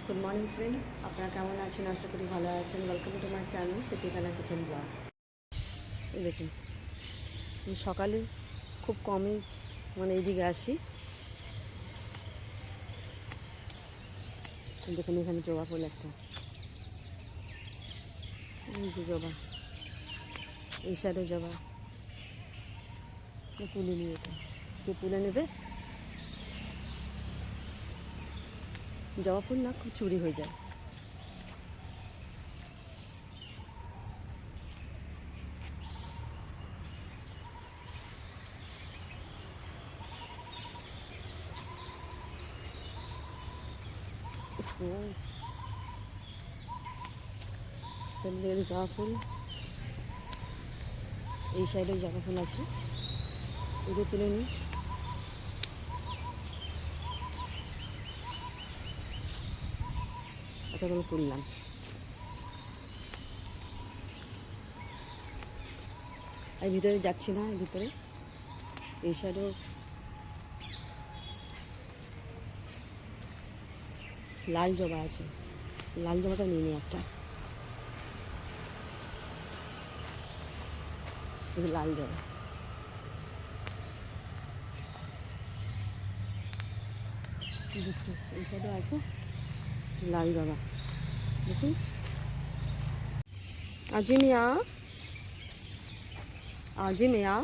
Good morning friend, আপনারা কেমন আছেন? আশা করি ভালো আছেন। ওয়েলকাম টু মাই চ্যানেল সিটিখানা কিচেন ব্লগ। এই দেখুন, আমি সকালে খুব কমই এইদিকে আসি। দেখুন এখানে জবা ফুল একটা, এই যে জবা, এই সাইডে জবা তুলে নিয়ে, এটা কে তুলে নেবে? জবা ফুল না খুব চুরি হয়ে যায়। জবা ফুল, এই সাইডে জবা ফুল আছে, এগুলো তুলে নিই। এতগুলো তুললাম। আর ভিতরে যাচ্ছি না, ভিতরে এই সাইডেও লাল জবা আছে, লাল জবাটা নিয়ে নিই একটা। লাল জবা, এই সাইডে আছে লাল জবা, দেখুন। জিমি आओ, জিমি आओ,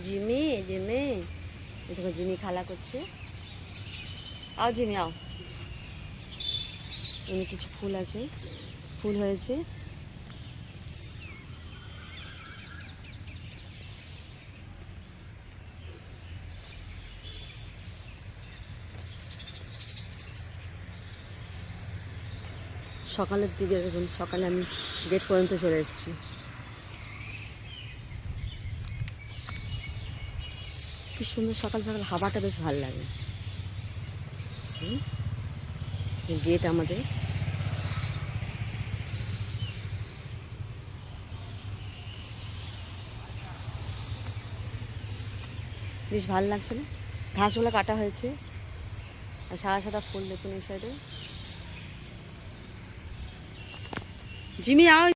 জিমি জিমি, দেখো জিমি খেলা করছে। জিমি आओ। এমনি কিছু ফুল আছে, ফুল হয়েছে। সকালের দিকে দেখুন, সকালে আমি গেট পর্যন্ত চলে এসেছি। কি সুন্দর সকাল সকাল হাওয়াটা, বেশ ভালো লাগে। গেট আমাদের, বেশ ভালো লাগছে না? ঘাসগুলো কাটা হয়েছে, আর সাদা সাদা ফুল দেখুন এই সাইডে। জিমি आओ।